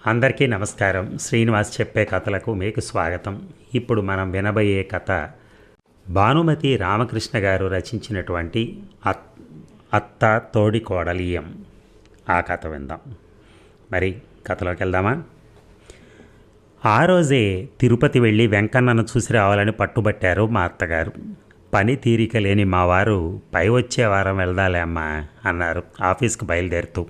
అందరికీ నమస్కారం. శ్రీనివాస్ చెప్పే కథలకు మీకు స్వాగతం. ఇప్పుడు మనం వినబోయే కథ భానుమతి రామకృష్ణ గారు రచించినటువంటి అత్త తోడి కోడలియం. ఆ కథ విందాం. మరి కథలోకి వెళ్దామా? ఆ రోజే తిరుపతి వెళ్ళి వెంకన్నను చూసి రావాలని పట్టుబట్టారు మా అత్తగారు. పని తీరిక లేని మా వారు పై వచ్చే వారం వెళ్దాలే అమ్మా అన్నారు ఆఫీస్కి బయలుదేరుతూ.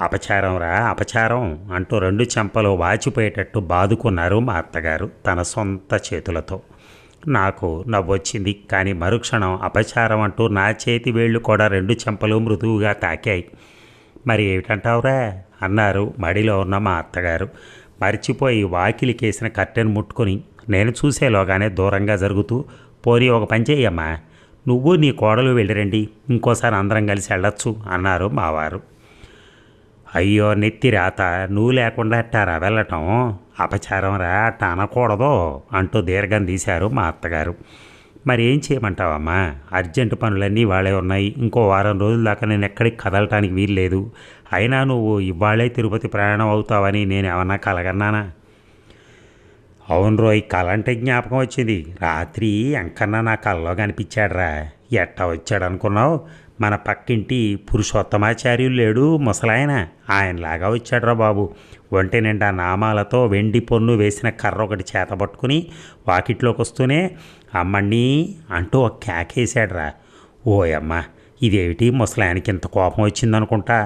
అపచారం రా అపచారం అంటూ రెండు చెంపలు వాచిపోయేటట్టు బాదుకున్నారు మా అత్తగారు తన సొంత చేతులతో. నాకు నవ్వొచ్చింది. కానీ మరుక్షణం అపచారం అంటూ నా చేతి వేళ్ళు కూడా రెండు చెంపలు మృదువుగా తాకాయి. మరి ఏమిటంటావురా అన్నారు మడిలో ఉన్న మా అత్తగారు. మర్చిపోయి వాకిలికేసిన కట్టెను ముట్టుకొని నేను చూసేలోగానే దూరంగా జరుగుతూ, పోనీ ఒక పని చేయమ్మా, నువ్వు నీ కోడలు వెళ్ళిరండి, ఇంకోసారి అందరం కలిసి వెళ్ళొచ్చు అన్నారు మావారు. అయ్యో నెత్తి రాత, నువ్వు లేకుండా అట్టారా వెళ్ళటం? అపచారం రా అట్ట అనకూడదు అంటూ దీర్ఘం తీశారు మా అత్తగారు. మరి ఏం చేయమంటావమ్మా, అర్జెంటు పనులన్నీ వాళ్ళే ఉన్నాయి. ఇంకో వారం రోజుల దాకా నేను ఎక్కడికి కదలటానికి వీల్లేదు. అయినా నువ్వు ఇవాళే తిరుపతి ప్రయాణం అవుతావని నేను ఏమన్నా కలగన్నానా? అవును రోయ్, కళ అంటే జ్ఞాపకం వచ్చింది. రాత్రి ఎంకన్నా నా కళ్ళలో కనిపించాడురా. ఎట్టా వచ్చాడు అనుకున్నావు? మన పక్కింటి పురుషోత్తమాచార్యులు లేడు ముసలాయన, ఆయనలాగా వచ్చాడురా బాబు. ఒంటి నిండా నామాలతో వెండి పొన్ను వేసిన కర్ర ఒకటి చేత పట్టుకుని వాకిట్లోకి వస్తూనే అమ్మణ్ణి అంటూ ఒక కేకేశాడురా. ఓయమ్మ, ఇదేమిటి ముసలాయనకి ఇంత కోపం వచ్చిందనుకుంటా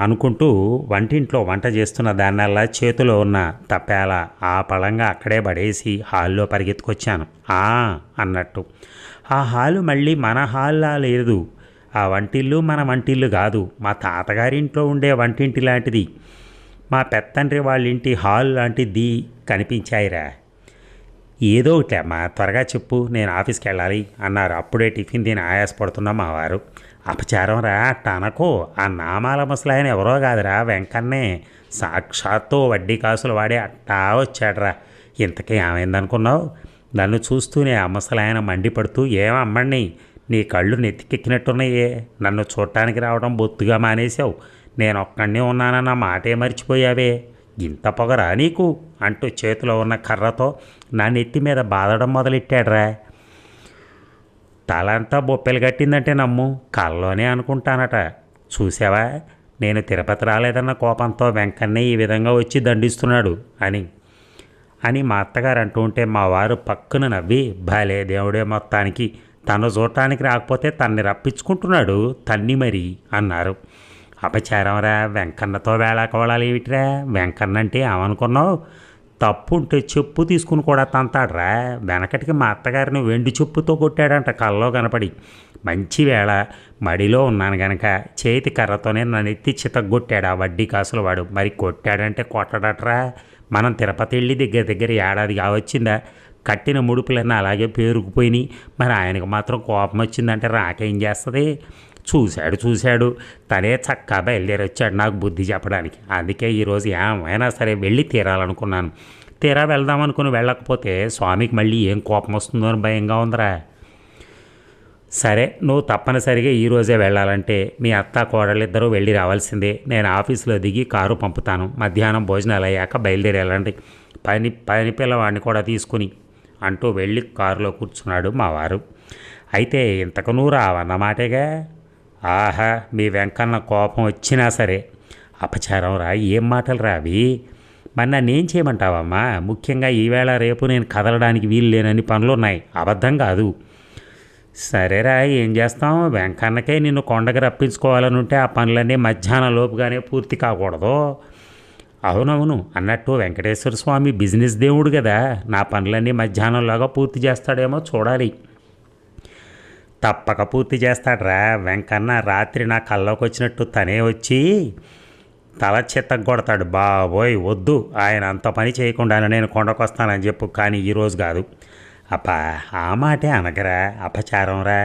అనుకుంటూ వంటింట్లో వంట చేస్తున్న దాన్నల్లా చేతిలో ఉన్న తప్పేల ఆ పళంగా అక్కడే పడేసి హాల్లో పరిగెత్తుకొచ్చాను. అన్నట్టు ఆ హాలు మళ్ళీ మన హాల్లా లేదు. ఆ వంటిల్లు మన వంటిల్లు కాదు, మా తాతగారింట్లో ఉండే వంటింటి లాంటిది. మా పెత్తండ్రి వాళ్ళ ఇంటి హాల్ లాంటిది కనిపించాయిరా. ఏదో ఒకటి అమ్మా, త్వరగా చెప్పు, నేను ఆఫీస్కి వెళ్ళాలి అన్నారు అప్పుడే టిఫిన్ తిని ఆయాసపడుతున్నా మా వారు. అపచారం రా టనకో, ఆ నామాల ముసలాయన ఎవరో కాదురా, వెంకన్నే. సాక్షాత్తు వడ్డీ కాసులు వాడే అట్టా వచ్చాడరా. ఇంతకీ ఏమైందనుకున్నావు? నన్ను చూస్తూనే ఆ ముసలాయన మండిపడుతూ, ఏమమ్మండి నీ కళ్ళు నెత్తికెక్కినట్టున్నాయే, నన్ను చూడటానికి రావడం బొత్తుగా మానేశావు. నేను ఒక్కడినే ఉన్నానన్న మాటే మర్చిపోయావే, ఇంత పొగరా నీకు అంటూ చేతిలో ఉన్న కర్రతో నా నెత్తి మీద బాదడం మొదలెట్టాడ్రా. తలంతా బొప్పెలు కట్టిందంటే నమ్ము, కల్లోనే అనుకుంటానట. చూసావా, నేను తిరుపతి రాలేదన్న కోపంతో వెంకన్నే ఈ విధంగా వచ్చి దండిస్తున్నాడు అని మా అత్తగారు అంటూ ఉంటే మా వారు పక్కున నవ్వి, భలే దేవుడే, మొత్తానికి తను చూడటానికి రాకపోతే తన్ని రప్పించుకుంటున్నాడు తన్ని మరి అన్నారు. అపచారంరా, వెంకన్నతో వేళాకోళాలు ఏమిటిరా? వెంకన్న అంటే ఏమనుకున్నావు? తప్పు ఉంటే చెప్పు తీసుకుని కూడా తంతాడ్రా. వెనకటికి మా అత్తగారిని వెండి చెప్పుతో కొట్టాడంట కల్లో కనపడి. మంచి వేళ మడిలో ఉన్నాను గనక చేతి కర్రతోనే నన్ను ఎత్తి చితగ్గొట్టాడు ఆ వడ్డీ కాసులు వాడు. మరి కొట్టాడంటే కొట్టడట్రా. మనం తిరుపతి వెళ్ళి దగ్గర ఏడాది కావచ్చిందా? కట్టిన ముడుపులన్నీ అలాగే పేరుకుపోయినాయి. మరి ఆయనకు మాత్రం కోపం వచ్చిందంటే రాకేం చేస్తుంది? చూశాడు తనే చక్కా బయలుదేరి వచ్చాడు నాకు బుద్ధి చెప్పడానికి. అందుకే ఈరోజు ఏమైనా సరే వెళ్ళి తీరాలనుకున్నాను. తీరా వెళ్దామనుకుని వెళ్ళకపోతే స్వామికి మళ్ళీ ఏం కోపం వస్తుందో అని భయంగా ఉందిరా. సరే, నువ్వు తప్పనిసరిగా ఈరోజే వెళ్ళాలంటే మీ అత్త కోడలిద్దరూ వెళ్ళి రావాల్సిందే. నేను ఆఫీసులో దిగి కారు పంపుతాను. మధ్యాహ్నం భోజనాలు అయ్యాక బయలుదేరి వెళ్ళండి, పని పిల్లవాడిని కూడా తీసుకుని అంటూ వెళ్ళి కారులో కూర్చున్నాడు మా వారు. అయితే ఇంతకు నువ్వు రావన్నమాటేగా? ఆహా, మీ వెంకన్న కోపం వచ్చినా సరే. అపచారం రా, ఏం మాటలు రావి? మరి నన్ను ఏం చేయమంటావమ్మా? ముఖ్యంగా ఈవేళ రేపు నేను కదలడానికి వీలు లేనని పనులున్నాయి. అబద్ధం కాదు. సరేరా, ఏం చేస్తాం? వెంకన్నకే నిన్ను కొండకి రప్పించుకోవాలని ఉంటే ఆ పనులన్నీ మధ్యాహ్నం లోపుగానే పూర్తి కాకూడదు. అవునవును, అన్నట్టు వెంకటేశ్వర స్వామి బిజినెస్ దేవుడు కదా, నా పనులన్నీ మధ్యాహ్నంలాగా పూర్తి చేస్తాడేమో చూడాలి. తప్పక పూర్తి చేస్తాడ్రా. వెంకన్న రాత్రి నా కల్లోకి వచ్చినట్టు తనే వచ్చి తల చిత్తగొడతాడు. బాబోయ్ వద్దు, ఆయన అంత పని చేయకుండా నేను కొండకు వస్తానని చెప్పు, కానీ ఈరోజు కాదు. అబ్బా, ఆ మాటే అనగరా, అపచారం రా.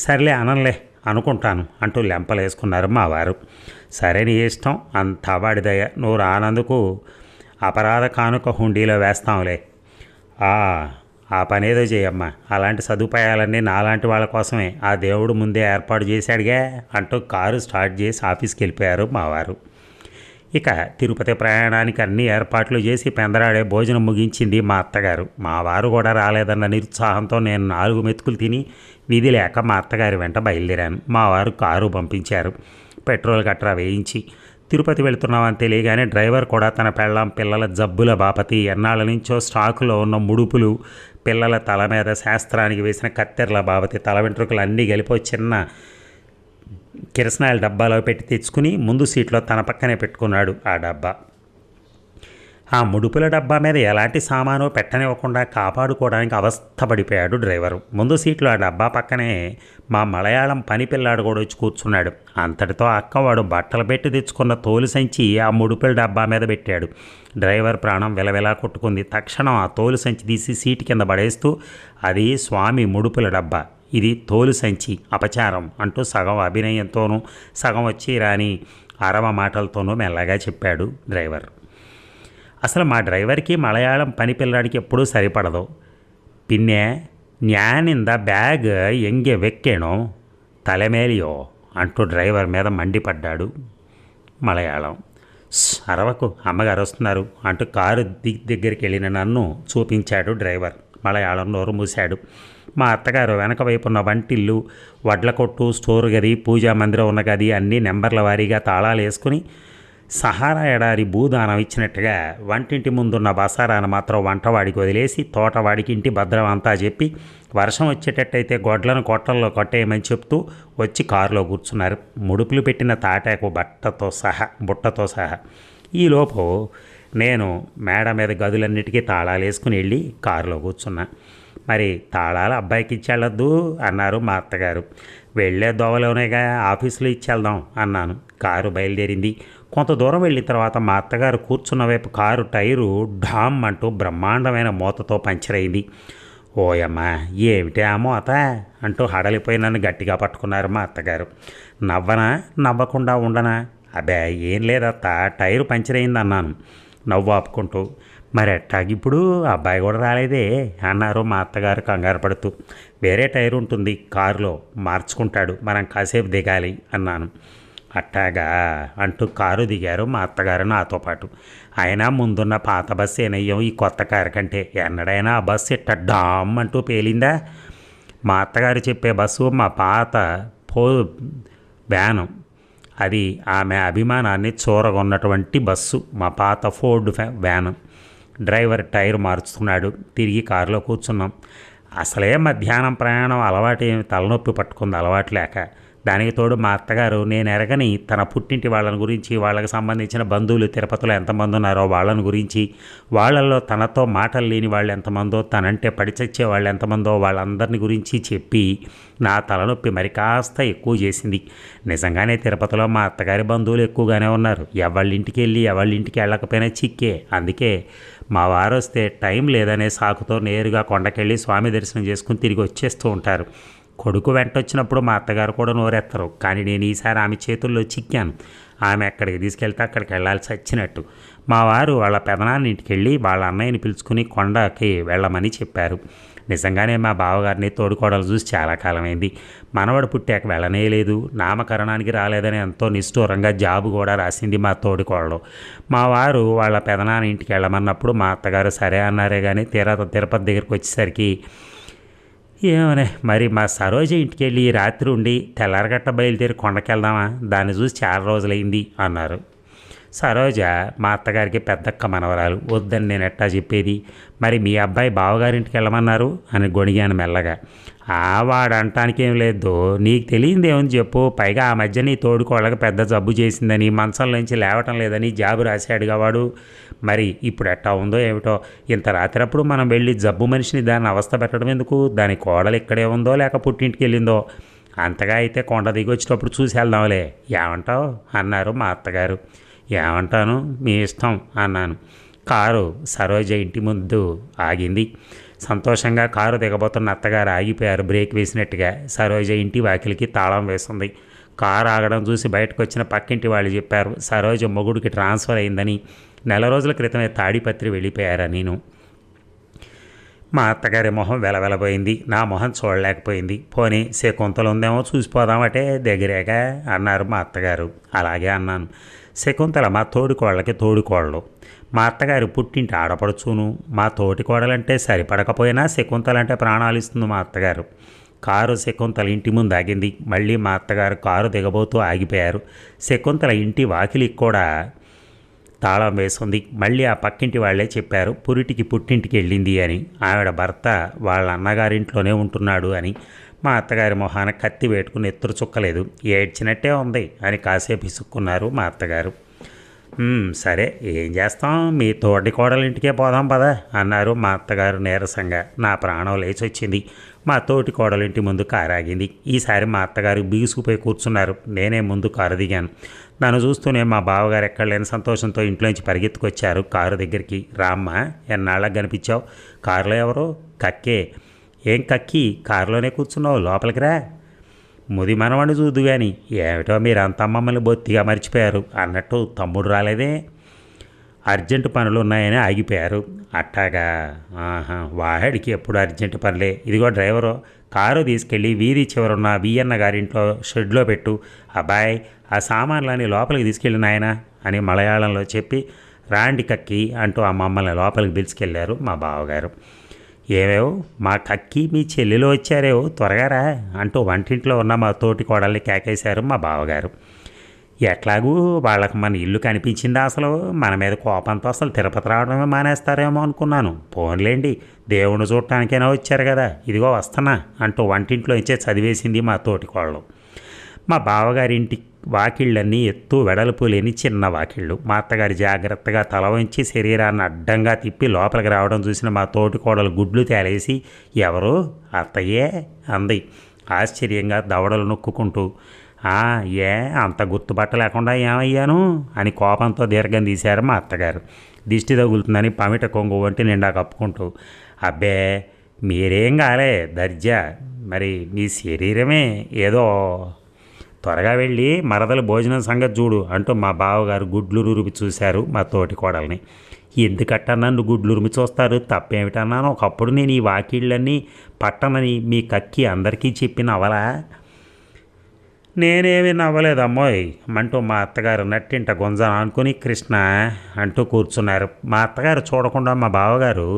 సర్లే అనంలే అనుకుంటాను అంటూ లెంపలేసుకున్నారు మా వారు. సరే నీ ఇష్టం, అంతా వాడిదయ్య. నువ్వు రానందుకు అపరాధ కానుక హుండీలో వేస్తాంలే. ఆ పనేదో చేయమ్మా, అలాంటి సదుపాయాలన్నీ నాలాంటి వాళ్ళ కోసమే ఆ దేవుడు ముందే ఏర్పాటు చేశాడుగా అంటూ కారు స్టార్ట్ చేసి ఆఫీస్కి వెళ్ళిపోయారు మావారు. ఇక తిరుపతి ప్రయాణానికి అన్ని ఏర్పాట్లు చేసి పెందరాడే భోజనం ముగించింది మా అత్తగారు. మా వారు కూడా రాలేదన్న నిరుత్సాహంతో నేను 4 మెతుకులు తిని విధి లేక మా అత్తగారి వెంట బయలుదేరాను. మా వారు కారు పంపించారు, పెట్రోల్ గట్రా వేయించి. తిరుపతి వెళుతున్నామని తెలియగానే డ్రైవర్ కూడా తన పెళ్ళాం పిల్లల జబ్బుల బాపతి, ఎన్నాళ్ళ నుంచో స్టాకులో ఉన్న ముడుపులు, పిల్లల తల మీద శాస్త్రానికి వేసిన కత్తెరల బాపతి, తల వెంట్రుకలు అన్నీ కలిపి చిన్న కిరసనాయిల డబ్బాలో పెట్టి తెచ్చుకుని ముందు సీట్లో తన పక్కనే పెట్టుకున్నాడు ఆ డబ్బా. ఆ ముడుపుల డబ్బా మీద ఎలాంటి సామాను పెట్టనివ్వకుండా కాపాడుకోవడానికి అవస్థపడిపోయాడు డ్రైవరు. ముందు సీట్లో ఆ డబ్బా పక్కనే మా మలయాళం పని పిల్లాడు కూడా వచ్చి కూర్చున్నాడు. అంతటితో అక్కవాడు బట్టలు పెట్టి తెచ్చుకున్న తోలు సంచి ఆ ముడుపుల డబ్బా మీద పెట్టాడు. డ్రైవర్ ప్రాణం వెలవెలా కొట్టుకుంది. తక్షణం ఆ తోలు సంచి తీసి సీటు కింద పడేస్తూ, అది స్వామి ముడుపుల డబ్బా, ఇది తోలు సంచి, అపచారం అంటూ సగం అభినయంతోనూ సగం వచ్చి రాని అరవ మాటలతోనూ మెల్లగా చెప్పాడు డ్రైవర్. అసలు మా డ్రైవర్కి మలయాళం పని పిల్లాడికి ఎప్పుడూ సరిపడదు. పిన్నే న్యానింద బ్యాగ్ ఎంగే వెక్కేనో తలమేలియో అంటూ డ్రైవర్ మీద మండిపడ్డాడు మలయాళం. అరవకు, అమ్మగారు వస్తున్నారు అంటూ కారు దగ్గరికి వెళ్ళిన నన్ను చూపించాడు డ్రైవర్. మలయాళం నోరు మూశాడు. మా అత్తగారు వెనక వైపు ఉన్న వంటిల్లు, వడ్ల కొట్టు, స్టోర్ గది, పూజా మందిరం ఉన్న గది అన్నీ నెంబర్ల వారీగా తాళాలు వేసుకుని సహారా ఎడారి భూదానం ఇచ్చినట్టుగా వంటింటి ముందున్న బసారాను మాత్రం వంటవాడికి వదిలేసి తోటవాడికి ఇంటి భద్రం అంతా చెప్పి వర్షం వచ్చేటట్టయితే గొడ్లను కొట్టల్లో కొట్టేయమని చెప్తూ వచ్చి కారులో కూర్చున్నారు. ముడుపులు పెట్టిన తాటాకు బుట్టతో సహా. ఈలోపు నేను మేడ మీద గదులన్నిటికీ తాళాలు వేసుకుని వెళ్ళి కారులో కూర్చున్నా. మరి తాళాలు అబ్బాయికి ఇచ్చేళ్ళొద్దు అన్నారు మా అత్తగారు. వెళ్ళే దోవలోనేగా ఆఫీసులో ఇచ్చేద్దాం అన్నాను. కారు బయలుదేరింది. కొంత దూరం వెళ్ళిన తర్వాత మా అత్తగారు కూర్చున్న వైపు కారు టైరు ఢామ్ అంటూ బ్రహ్మాండమైన మూతతో పంచర్ అయింది. ఓయమ్మా, ఏమిటి ఆ మూత అంటూ హడలిపోయి నన్ను గట్టిగా పట్టుకున్నారు మా అత్తగారు. నవ్వనా, నవ్వకుండా ఉండనా? అబ్బే ఏం లేదత్త, టైరు పంచర్ అయింది అన్నాను నవ్వు ఆపుకుంటూ. మరి ఎట్టాగిప్పుడు అబ్బాయి కూడా రాలేదే అన్నారు మా అత్తగారు కంగారు పడుతూ. వేరే టైర్ ఉంటుంది కారులో, మార్చుకుంటాడు, మనం కాసేపు దిగాలి అన్నాను. అట్టాగా అంటూ కారు దిగారు మా అత్తగారు నాతో పాటు. అయినా ముందున్న పాత బస్సు ఏనయ్యం ఈ కొత్త కారు కంటే. ఎన్నడైనా ఆ బస్సు ఇట్ట డామ్ అంటూ పేలిందా? మా అత్తగారు చెప్పే బస్సు మా పాత వ్యాను. అది ఆమె అభిమానాన్ని చూరగొన్నటువంటి బస్సు, మా పాత ఫోర్డ్ వ్యాను. డ్రైవర్ టైర్ మార్చుతున్నాడు. తిరిగి కారులో కూర్చున్నాం. అసలే మధ్యాహ్నం ప్రయాణం అలవాటు ఏమి, తలనొప్పి పట్టుకుంది అలవాటు లేక. దానికి తోడు మా అత్తగారు నేను ఎరగని తన పుట్టింటి వాళ్ళని గురించి, వాళ్ళకి సంబంధించిన బంధువులు తిరుపతిలో ఎంతమంది ఉన్నారో వాళ్ళని గురించి, వాళ్ళల్లో తనతో మాటలు లేని వాళ్ళు ఎంతమందో, తనంటే పడిచచ్చే వాళ్ళు ఎంతమందో వాళ్ళందరిని గురించి చెప్పి నా తలనొప్పి మరి కాస్త ఎక్కువ చేసింది. నిజంగానే తిరుపతిలో మా అత్తగారి బంధువులు ఎక్కువగానే ఉన్నారు. ఎవళ్ళింటికి వెళ్ళి ఎవళ్ళింటికి వెళ్ళకపోయినా చిక్కే. అందుకే మా వారు వస్తే టైం లేదనే సాకుతో నేరుగా కొండకెళ్ళి స్వామి దర్శనం చేసుకుని తిరిగి వచ్చేస్తూ ఉంటారు. కొడుకు వెంటొచ్చినప్పుడు మా అత్తగారు కూడా నోరెత్తరు. కానీ నేను ఈసారి ఆమె చేతుల్లో చిక్కాను. ఆమె ఎక్కడికి తీసుకెళ్తే అక్కడికి వెళ్ళాల్సి వచ్చినట్టు. మా వారు వాళ్ళ పెదనాన్న ఇంటికి వెళ్ళి వాళ్ళ అన్నయ్యని పిలుచుకుని కొండకి వెళ్ళమని చెప్పారు. నిజంగానే మా బావగారిని తోడుకోడలు చూసి చాలా కాలమైంది. మనవడు పుట్టాక వెళ్ళనేలేదు. నామకరణానికి రాలేదని ఎంతో నిష్ఠూరంగా జాబు కూడా రాసింది మా తోడుకోడలు. మా వారు వాళ్ళ పెదనాన్న ఇంటికి వెళ్ళమన్నప్పుడు మా అత్తగారు సరే అన్నారే కానీ తిరుపతి దగ్గరికి వచ్చేసరికి ఏమనే మరి మా సరోజ ఇంటికి వెళ్ళి రాత్రి ఉండి తెల్లారగట్ట బయలుదేరి కొండకెళ్దామా, దాన్ని చూసి చాలా రోజులైంది అన్నారు. సరోజ మా అత్తగారికి పెద్దక్క మనవరాలు, వద్దని నేను ఎట్టా చెప్పేది. మరి మీ అబ్బాయి బావగారింటికి వెళ్ళమన్నారు అని గొణిగాను మెల్లగా. వాడంటానికి ఏం లేదు, నీకు తెలియదేమని చెప్పు. పైగా ఆ మధ్య నీ తోడుకోళ్ళకి పెద్ద జబ్బు చేసిందని, మంచంలోంచి లేవటం లేదని జాబు రాశాడుగా వాడు. మరి ఇప్పుడు ఎట్టా ఉందో ఏమిటో. ఇంత రాత్రప్పుడు మనం వెళ్ళి జబ్బు మనిషిని దాన్ని అవస్థ పెట్టడం ఎందుకు? దాని కోడలు ఇక్కడే ఉందో లేక పుట్టింటికి వెళ్ళిందో. అంతగా అయితే కొండ దిగి వచ్చేటప్పుడు చూసి వెళ్దాంలే, ఏమంటావు అన్నారు మా అత్తగారు. ఏమంటాను, మీ ఇష్టం అన్నాను. కారు సరోజ ఇంటి ముందు ఆగింది. సంతోషంగా కారు దిగబోతున్న అత్తగారు ఆగిపోయారు బ్రేక్ వేసినట్టుగా. సరోజ ఇంటి వాకిలికి తాళం వేస్తుంది. కారు ఆగడం చూసి బయటకు వచ్చిన పక్కింటి వాళ్ళు చెప్పారు సరోజ మొగుడికి ట్రాన్స్ఫర్ అయిందని. 4 రోజుల క్రితమే తాడిపత్రి వెళ్ళిపోయారా నేను. మా అత్తగారి మొహం వెలవెలబోయింది. నా మొహం చూడలేకపోయింది. పోనీ శకుంతలు ఉందేమో చూసిపోదామటే దగ్గరేగా అన్నారు మా అత్తగారు. అలాగే అన్నాను. శకుంతల మా తోడికోళ్ళకి తోడికోళ్ళు, మా అత్తగారి పుట్టింటి ఆడపడుచును. మా తోటి కోడలంటే సరిపడకపోయినా శకుంతలంటే ప్రాణాలు ఇస్తుంది మా అత్తగారు. కారు శకుంతల ఇంటి ముందు ఆగింది. మళ్ళీ మా అత్తగారు కారు దిగబోతూ ఆగిపోయారు. శకుంతల ఇంటి వాకిలికి కూడా తాళం వేసింది. మళ్ళీ ఆ పక్కింటి వాళ్లే చెప్పారు పురిటికి పుట్టింటికి వెళ్ళింది అని. ఆవిడ భర్త వాళ్ళ అన్నగారింట్లోనే ఉంటున్నాడు అని. మా అత్తగారి మొహాన కత్తి వేటుకుని ఎత్తురు చుక్కలేదు. ఏడ్చినట్టే ఉంది అని కాసేపు ఇసుక్కున్నారు మా అత్తగారు. సరే ఏం చేస్తాం, మీ తోటి కోడలింటికే పోదాం పదా అన్నారు మా అత్తగారు నీరసంగా. నా ప్రాణం లేచి వచ్చింది. మా తోటి కోడలింటి ముందు కారు ఆగింది. ఈసారి మా అత్తగారు బిగుసుకుపోయి కూర్చున్నారు. నేనే ముందు కారు దిగాను. నన్ను చూస్తూనే మా బావగారు ఎక్కడ లేని సంతోషంతో ఇంట్లోంచి పరిగెత్తుకొచ్చారు కారు దగ్గరికి. రామ్మ, ఎన్నాళ్ళకి కనిపించావు? కారులో ఎవరో? కక్కే. ఏం కక్కి, కారులోనే కూర్చున్నావు, లోపలికి రా. ముది మనవాడిని చూద్దు కానీ ఏమిటో మీరంతా మమ్మల్ని బొత్తిగా మర్చిపోయారు అన్నట్టు తమ్ముడు రాలేదే. అర్జెంటు పనులు ఉన్నాయని ఆగిపోయారు. అట్టాగా, వాడికి ఎప్పుడు అర్జెంటు పనులే. ఇదిగో డ్రైవరు, కారు తీసుకెళ్ళి వీధి చివరున్న వియ్యన్న గారింట్లో షెడ్లో పెట్టు. అబ్బాయి, ఆ సామాన్లన్నీ లోపలికి తీసుకెళ్ళి నాయనా అని మలయాళంలో చెప్పి రాండి కక్కి అంటూ ఆ మమ్మల్ని లోపలికి పిలుచుకెళ్ళారు మా బావగారు. ఏవేవో మా కక్కి మీ చెల్లెలు వచ్చారేవో, త్వరగా రా అంటూ వంటింట్లో ఉన్న మా తోటి కోడల్ని కేకేశారు మా బావగారు. ఎట్లాగూ వాళ్ళకి మన ఇల్లు కనిపించిందా? అసలు మన మీద కోపంతో అసలు తిరుపతి రావడమే మానేస్తారేమో అనుకున్నాను. పోన్లేండి, దేవుణ్ణి చూడటానికైనా వచ్చారు కదా, ఇదిగో వస్తున్నా అంటూ వంటింట్లో ఇచ్చే చదివేసింది మా తోటి కోళ్ళు. మా బావగారింటి వాకిళ్ళన్నీ ఎత్తు వెడల్పు లేని చిన్న వాకిళ్ళు. మా అత్తగారి జాగ్రత్తగా తల వంచి శరీరాన్ని అడ్డంగా తిప్పి లోపలికి రావడం చూసిన మా తోటి కోడలు గుడ్లు తేలేసి, ఎవరు? అత్తయ్యే అంది ఆశ్చర్యంగా దవడలు నొక్కుంటూ. ఏ అంత గుర్తుపట్ట లేకుండా ఏమయ్యాను అని కోపంతో దీర్ఘం తీశారు మా అత్తగారు. దిష్టి తగులుతుందని పమిట కొంగు వంటి నిండా కప్పుకుంటూ. అబ్బే మీరేం కాలే దర్జా, మరి మీ శరీరమే ఏదో. త్వరగా వెళ్ళి మరదల భోజనం సంగతి చూడు అంటూ మా బావగారు గుడ్లు రురిపి చూశారు మా తోటి కోడల్ని. ఎందుకట్టా నన్ను గుడ్లు రుమి చూస్తారు, తప్పేమిటన్నాను? ఒకప్పుడు నేను ఈ వాకిళ్ళన్నీ పట్టనని మీ కక్కి అందరికీ చెప్పిన అవలా? నేనేమీ నవ్వలేదమ్మోయ్ అంటూ మా అత్తగారు నట్టింట గుంజన అనుకుని కృష్ణ అంటూ కూర్చున్నారు. మా అత్తగారు చూడకుండా మా బావగారు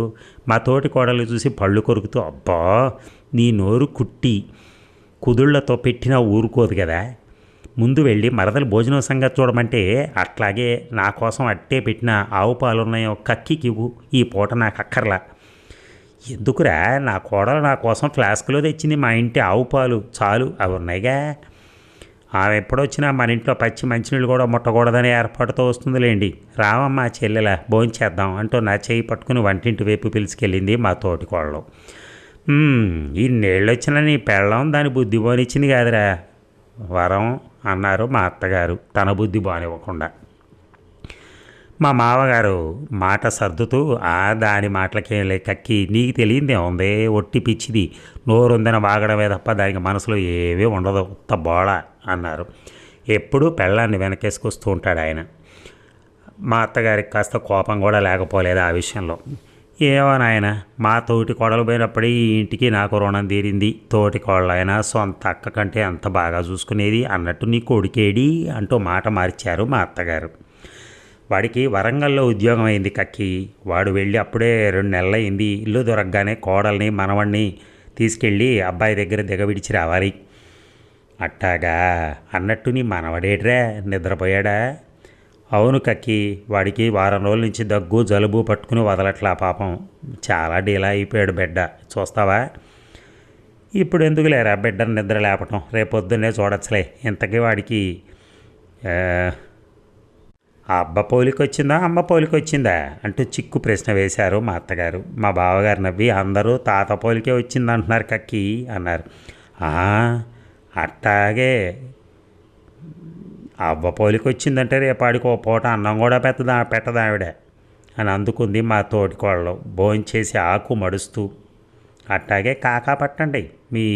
మా తోటి కోడలు చూసి పళ్ళు కొరుకుతూ, అబ్బా నీ నోరు కుట్టి కుదుళ్లతో పెట్టినా ఊరుకోదు కదా, ముందు వెళ్ళి మరదలు భోజనం సంగతి చూడమంటే అట్లాగే నా కోసం అట్టే పెట్టిన ఆవు పాలున్నాయో కక్కికివ్వు, ఈ పూట నాకు అక్కర్లా. ఎందుకురా, నా కోడలు నా కోసం ఫ్లాస్క్లో తెచ్చింది మా ఇంటి ఆవు పాలు, చాలు అవి ఉన్నాయిగా. ఆమె ఎప్పుడొచ్చినా మన ఇంట్లో పచ్చి మంచినీళ్ళు కూడా ముట్టకూడదని ఏర్పాటుతో వస్తుందిలేండి. రావమ్మ చెల్లెలా భోంచేద్దాం అంటూ నా చేయి పట్టుకుని వంటింటి వైపు పిలుచుకెళ్ళింది మా తోటి కోడలు. ఇన్నేళ్ళు వచ్చినా నీ పెళ్ళం దాని బుద్ధి పోనిచ్చింది కాదురా వరం అన్నారు మా అత్తగారు తన బుద్ధి బానివ్వకుండా. మా మామగారు మాట సర్దుతూ, దాని మాటలకేం లే కక్కి, నీకు తెలియదే ఉంది, ఒట్టి పిచ్చిది, నోరుందని వాగడమే తప్ప దానికి మనసులో ఏవీ ఉండదు, ఉత్త బోళ అన్నారు. ఎప్పుడూ పెళ్ళాన్ని వెనకేసుకొస్తూ ఉంటాడు ఆయన. మా అత్తగారికి కాస్త కోపం కూడా లేకపోలేదు ఆ విషయంలో. ఏమో నాయన, మా తోటి కోడలు పోయినప్పుడు ఈ ఇంటికి నాకు రుణం తీరింది. తోటి కోడలైనా సొంత అక్క కంటే అంత బాగా చూసుకునేది అన్నట్టు నీ కొడుకేడి అంటూ మాట మార్చారు మా అత్తగారు. వాడికి వరంగల్లో ఉద్యోగం అయింది కక్కి. వాడు వెళ్ళి అప్పుడే 2 నెలలు అయింది. ఇల్లు దొరకగానే కోడల్ని మనవణ్ణి తీసుకెళ్ళి అబ్బాయి దగ్గర దిగవిడిచి రావాలి. అట్టాగా అన్నట్టు నీ మనవడేట్రా, నిద్రపోయాడా? అవును కక్కి, వాడికి వారం రోజుల నుంచి దగ్గు జలుబు పట్టుకుని వదలట్లా పాపం, చాలా డీలా అయిపోయాడు బిడ్డ. చూస్తావా? ఇప్పుడు ఎందుకు లేరా బిడ్డను నిద్ర లేపటం, రేపొద్దున్నే చూడొచ్చులే. ఇంతకీ వాడికి ఆ అబ్బ పోలికొచ్చిందా అమ్మ పోలికొచ్చిందా అంటూ చిక్కు ప్రశ్న వేశారు మా అత్తగారు. మా బావగారు నవ్వి, అందరూ తాత పోలికే వచ్చిందంటున్నారు కక్కి అన్నారు. అట్టాగే అవ్వ పోలికొచ్చిందంటే రేపాడికి ఓ పూట అన్నం కూడా పెట్టదావిడ అని అందుకుంది మా తోటికోళ్ళు భోంచేసి ఆకు మడుస్తూ. అట్టాగే కాకా పట్టండి మీ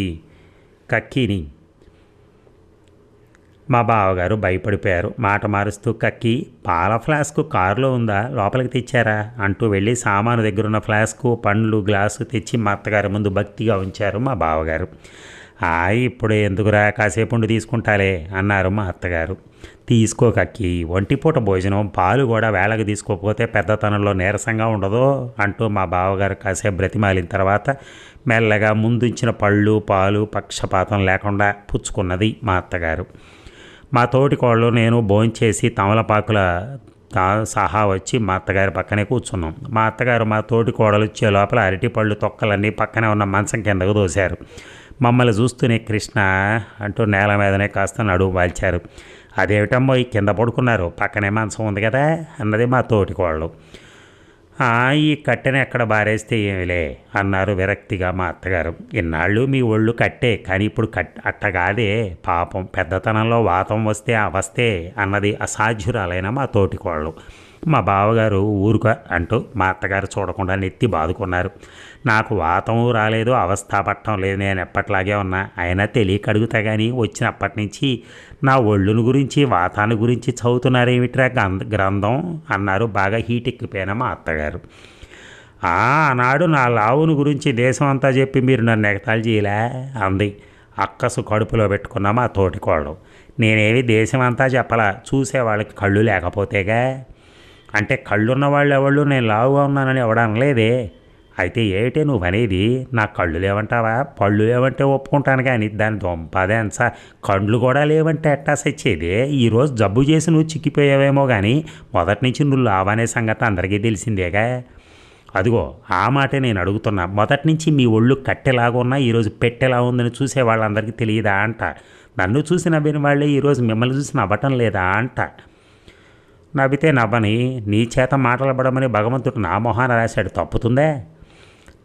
కక్కిని. మా బావగారు భయపడిపోయారు. మాట మారుస్తూ, కక్కి పాల ఫ్లాస్కు కారులో ఉందా, లోపలికి తెచ్చారా అంటూ వెళ్ళి సామాను దగ్గరున్న ఫ్లాస్కు పండ్లు గ్లాసు తెచ్చి మా అత్తగారి ముందు భక్తిగా ఉంచారు మా బావగారు. ఇప్పుడు ఎందుకురా కాసేపు ఉండి తీసుకుంటాలే అన్నారు మా అత్తగారు. తీసుకోకక్కి, ఒంటిపూట భోజనం పాలు కూడా వేళకు తీసుకోకపోతే పెద్దతనంలో నీరసంగా ఉండదు అంటూ మా బావగారు కాసేపు బ్రతిమాలిన తర్వాత మెల్లగా ముందుంచిన పళ్ళు పాలు పక్షపాతం లేకుండా పుచ్చుకున్నది మా అత్తగారు. మా తోటి కోళ్ళు నేను భోంచేసి తమలపాకుల సహా వచ్చి మా అత్తగారి పక్కనే కూర్చున్నాం. మా అత్తగారు మా తోటి కోడలు వచ్చే లోపల అరటిపళ్ళు తొక్కలన్నీ పక్కనే ఉన్న మంచం కిందకు దోశారు. మమ్మల్ని చూస్తూనే కృష్ణ అంటూ నేల మీదనే కాస్త నడువు వాల్చారు. అదేమిటమ్మో ఈ కింద పడుకున్నారు, పక్కనే మంచం ఉంది కదా అన్నది మా తోటి కోళ్ళు. ఈ కట్టెని ఎక్కడ బారేస్తే ఏమిలే అన్నారు విరక్తిగా మా అత్తగారు. ఇన్నాళ్ళు మీ ఒళ్ళు కట్టే, కానీ ఇప్పుడు అట్ట కాదే, పాపం పెద్దతనంలో వాతం వస్తే అవస్తే అన్నది అసాధ్యురాలైన మా తోటి కోళ్ళు. మా బావగారు ఊరుక అంటూ మా అత్తగారు చూడకుండా నెత్తి బాదుకున్నారు. నాకు వాతం రాలేదు, అవస్థ పట్టడం లేదు, నేను ఎప్పట్లాగే ఉన్నా. అయినా తెలియక అడుగుతా కానీ వచ్చినప్పటి నుంచి నా ఒళ్ళుని గురించి వాతాన్ని గురించి చదువుతున్నారేమిట్రా గ్రంథం అన్నారు బాగా హీట్ ఎక్కిపోయిన మా అత్తగారు. ఆనాడు నా లావును గురించి దేశం అంతా చెప్పి మీరు నన్ను ఎగతాళి చేయలే అంది అక్కసు కడుపులో పెట్టుకున్న మా తోటికోళ్ళు. నేనేమి దేశం అంతా చెప్పలా, చూసేవాళ్ళకి కళ్ళు లేకపోతేగా. అంటే కళ్ళున్న వాళ్ళు ఎవళ్ళు నేను లావుగా ఉన్నానని ఎవడనలేదే. అయితే ఏమిటే నువ్వు అనేది, నాకు కళ్ళు లేవంటావా? పళ్ళు లేవంటే ఒప్పుకుంటాను, కానీ దాని దొంపదే అంత కండ్లు కూడా లేవంటే ఎట్టా సచ్చేది. ఈరోజు జబ్బు చేసి నువ్వు చిక్కిపోయావేమో, కానీ మొదటి నుంచి నువ్వు లావనే సంగతి అందరికీ తెలిసిందేగా. అదిగో ఆ మాటే నేను అడుగుతున్నా. మొదటి నుంచి మీ ఒళ్ళు కట్టెలాగా ఉన్నా ఈరోజు పెట్టెలా ఉందని చూసే వాళ్ళందరికీ తెలియదా అంట. నన్ను చూసి నవ్విన వాళ్ళే ఈరోజు మిమ్మల్ని చూసి నవ్వటం లేదా అంట. నవ్వితే నవ్వని, నీ చేత మాటలు పడమని భగవంతుడు నా మొహాన రాశాడు, తప్పుతుందే?